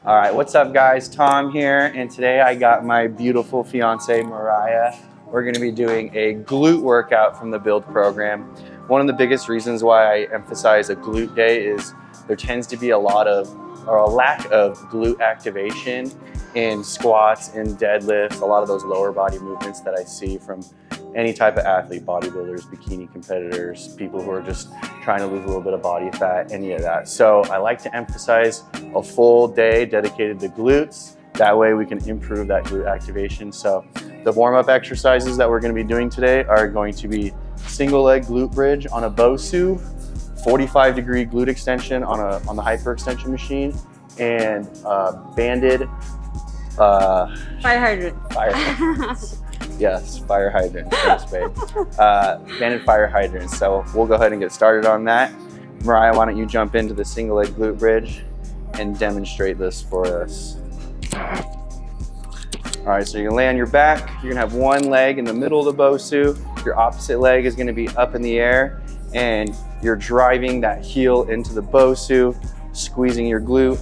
All right, what's up guys? Tom here, and today I got my beautiful fiance, Mariah. We're gonna be doing a glute workout from the Build program. One of the biggest reasons why I emphasize a glute day is there tends to be a lack of glute activation in squats and deadlifts, a lot of those lower body movements that I see from any type of athlete, bodybuilders, bikini competitors, people who are just trying to lose a little bit of body fat, any of that. So I like to emphasize a full day dedicated to glutes. That way we can improve that glute activation. So the warm-up exercises that we're gonna be doing today are going to be single leg glute bridge on a Bosu, 45-degree glute extension on the hyperextension machine, and banded fire hydrant. Yes, fire hydrant. Thanks, babe. Banded fire hydrants. So we'll go ahead and get started on that. Mariah, why don't you jump into the single leg glute bridge and demonstrate this for us. All right, so you're gonna lay on your back. You're gonna have one leg in the middle of the Bosu. Your opposite leg is gonna be up in the air, and you're driving that heel into the Bosu, squeezing your glute,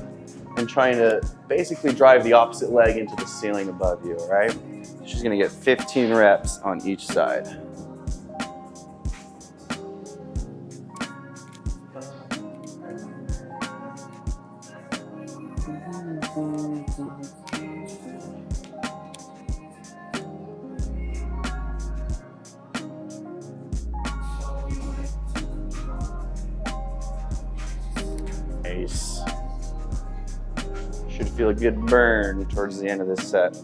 and trying to basically drive the opposite leg into the ceiling above you, all right? She's gonna get 15 reps on each side. Nice. Should feel a good burn towards the end of this set.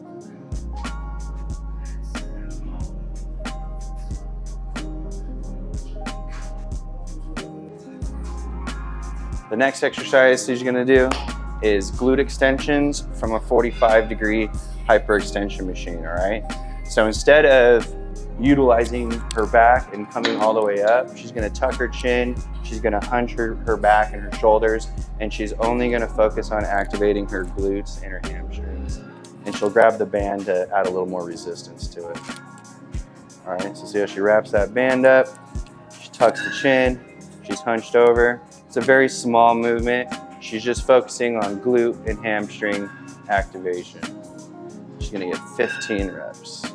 The next exercise she's gonna do is glute extensions from a 45-degree hyperextension machine, all right? So instead of utilizing her back and coming all the way up, she's gonna tuck her chin, she's gonna hunch her back and her shoulders, and she's only gonna focus on activating her glutes and her hamstrings. And she'll grab the band to add a little more resistance to it. All right, so see how she wraps that band up, she tucks the chin, she's hunched over. It's a very small movement. She's just focusing on glute and hamstring activation. She's gonna get 15 reps.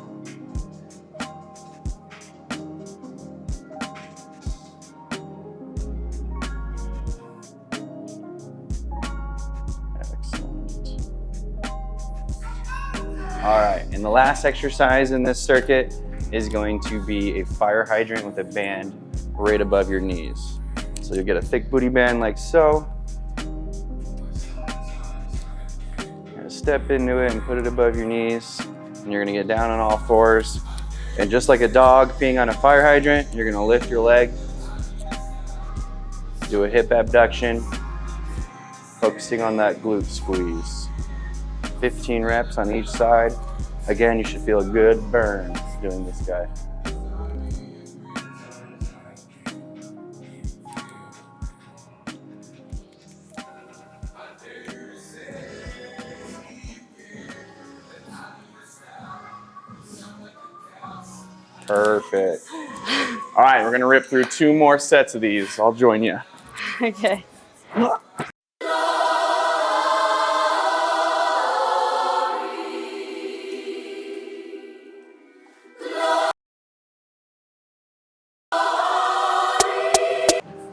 Excellent. All right, and the last exercise in this circuit is going to be a fire hydrant with a band right above your knees. So you'll get a thick booty band like so. You're gonna step into it and put it above your knees, and you're gonna get down on all fours. And just like a dog peeing on a fire hydrant, you're gonna lift your leg, do a hip abduction, focusing on that glute squeeze. 15 reps on each side. Again, you should feel a good burn doing this guy. Perfect. All right, we're gonna rip through 2 more sets of these. I'll join you. Okay.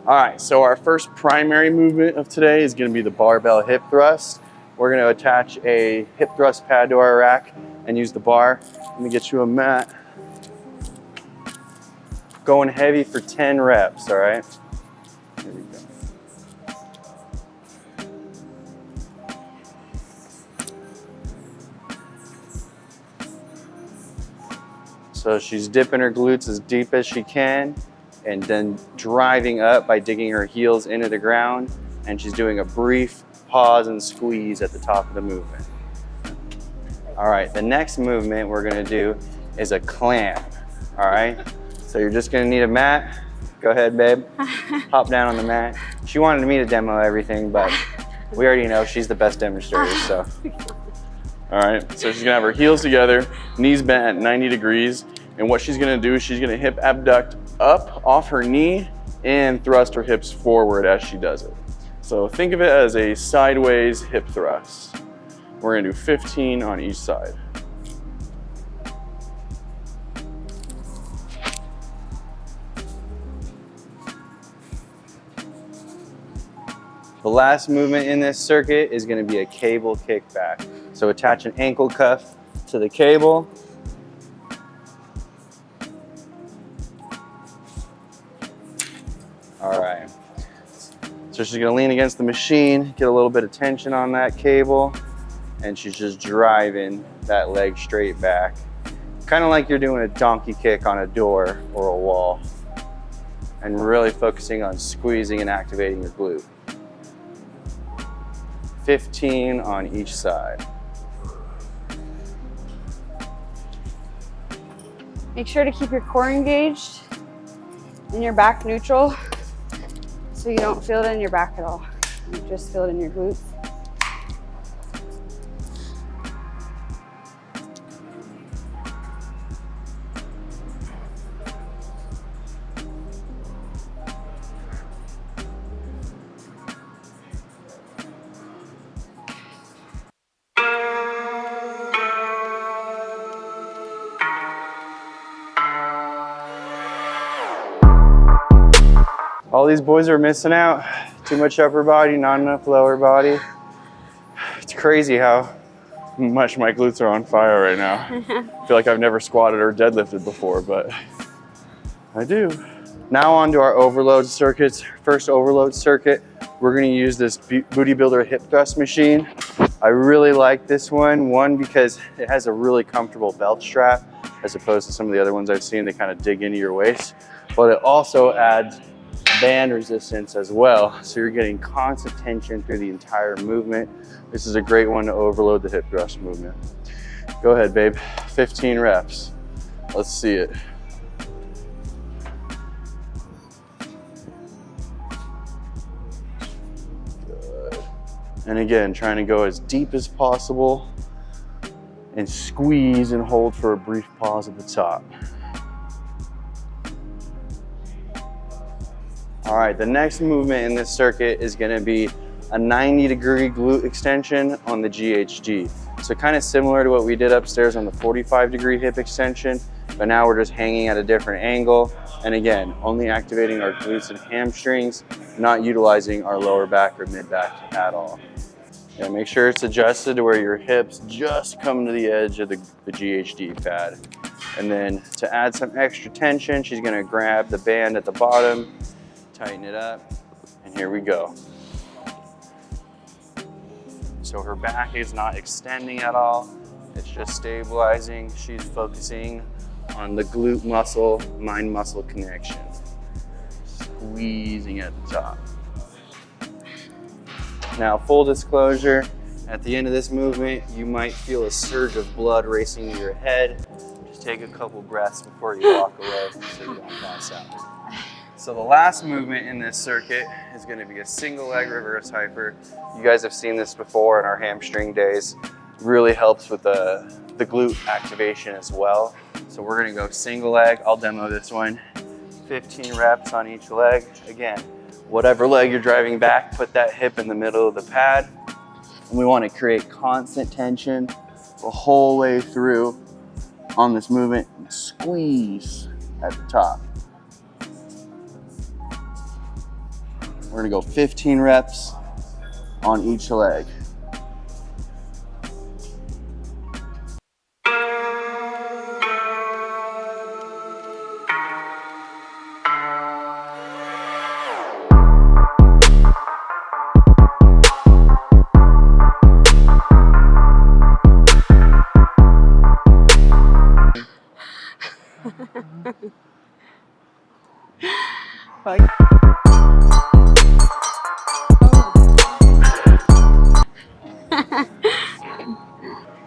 All right, so our first primary movement of today is gonna be the barbell hip thrust. We're gonna attach a hip thrust pad to our rack and use the bar. Let me get you a mat. Going heavy for 10 reps, all right? Here we go. So she's dipping her glutes as deep as she can and then driving up by digging her heels into the ground, and she's doing a brief pause and squeeze at the top of the movement. All right, the next movement we're gonna do is a clamp, all right? So you're just gonna need a mat. Go ahead, babe. Hop down on the mat. She wanted me to demo everything, but we already know she's the best demonstrator, so. All right, so she's gonna have her heels together, knees bent at 90 degrees, and what she's gonna do is she's gonna hip abduct up off her knee and thrust her hips forward as she does it. So think of it as a sideways hip thrust. We're gonna do 15 on each side. The last movement in this circuit is going to be a cable kickback. So attach an ankle cuff to the cable. All right. So she's going to lean against the machine, get a little bit of tension on that cable, and she's just driving that leg straight back. Kind of like you're doing a donkey kick on a door or a wall, and really focusing on squeezing and activating your glute. 15 on each side. Make sure to keep your core engaged and your back neutral so you don't feel it in your back at all. You just feel it in your glutes. All these boys are missing out. Too much upper body, not enough lower body. It's crazy how much my glutes are on fire right now. I feel like I've never squatted or deadlifted before, but I do. Now on to our overload circuits. First overload circuit, we're gonna use this Booty Builder hip thrust machine. I really like this one because it has a really comfortable belt strap as opposed to some of the other ones I've seen that kind of dig into your waist. But it also adds band resistance as well. So you're getting constant tension through the entire movement. This is a great one to overload the hip thrust movement. Go ahead, babe. 15 reps. Let's see it. Good. And again, trying to go as deep as possible and squeeze and hold for a brief pause at the top. All right, the next movement in this circuit is gonna be a 90-degree glute extension on the GHD. So kind of similar to what we did upstairs on the 45-degree hip extension, but now we're just hanging at a different angle. And again, only activating our glutes and hamstrings, not utilizing our lower back or mid back at all. Yeah, make sure it's adjusted to where your hips just come to the edge of the GHD pad. And then to add some extra tension, she's gonna grab the band at the bottom, tighten it up, and here we go. So her back is not extending at all. It's just stabilizing. She's focusing on the glute muscle, mind muscle connection. Squeezing at the top. Now, full disclosure, at the end of this movement, you might feel a surge of blood racing to your head. Just take a couple breaths before you walk away so you don't pass out. So the last movement in this circuit is going to be a single leg reverse hyper. You guys have seen this before in our hamstring days. Really helps with the glute activation as well. So we're going to go single leg. I'll demo this one. 15 reps on each leg. Again, whatever leg you're driving back, put that hip in the middle of the pad. And we want to create constant tension the whole way through on this movement. And squeeze at the top. We're gonna go 15 reps on each leg.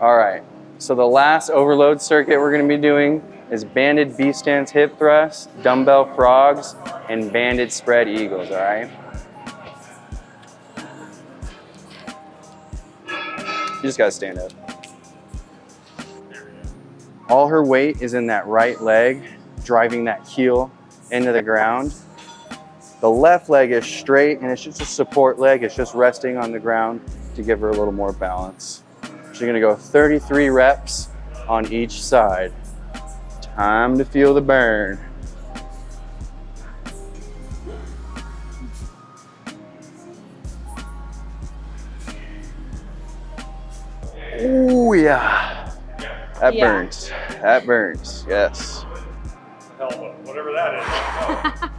All right, so the last overload circuit we're gonna be doing is banded B-stance hip thrusts, dumbbell frogs, and banded spread eagles, all right? You just gotta stand up. All her weight is in that right leg, driving that heel into the ground. The left leg is straight and it's just a support leg. It's just resting on the ground to give her a little more balance. So you're gonna go 33 reps on each side. Time to feel the burn. Oh yeah, that burns. That burns. Yes. Whatever that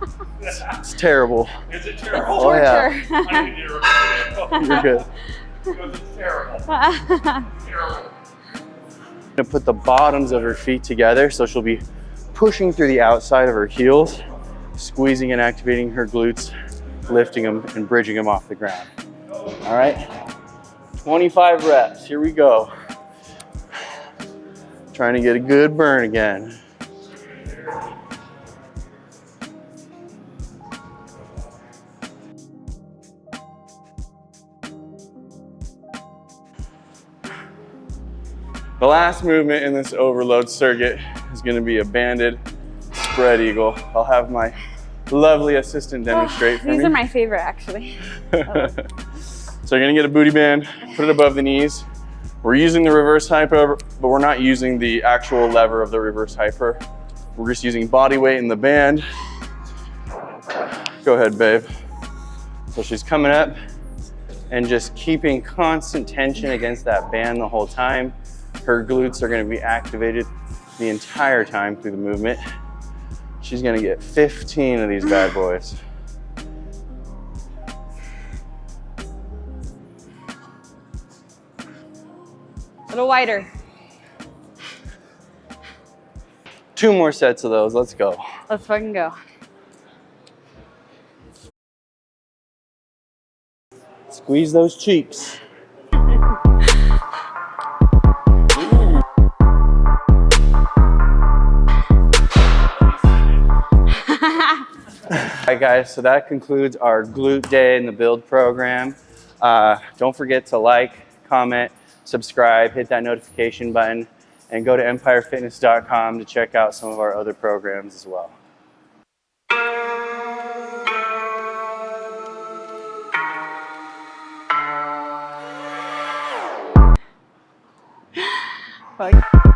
is. It's terrible. Is it terrible? Oh yeah. I need to repeat it. You're good. Because it's terrible. Terrible. I'm gonna put the bottoms of her feet together, so she'll be pushing through the outside of her heels, squeezing and activating her glutes, lifting them and bridging them off the ground. All right, 25 reps, here we go. Trying to get a good burn again. The last movement in this overload circuit is going to be a banded spread eagle. I'll have my lovely assistant demonstrate for me. These are my favorite, actually. So you're going to get a booty band, put it above the knees. We're using the reverse hyper, but we're not using the actual lever of the reverse hyper. We're just using body weight in the band. Go ahead, babe. So she's coming up and just keeping constant tension against that band the whole time. Her glutes are going to be activated the entire time through the movement. She's going to get 15 of these bad boys. A little wider. 2 more sets of those. Let's go. Let's fucking go. Squeeze those cheeks. All right, guys, so that concludes our glute day in the build program. Don't forget to like, comment, subscribe, hit that notification button, and go to empyrefitness.com to check out some of our other programs as well. Fuck.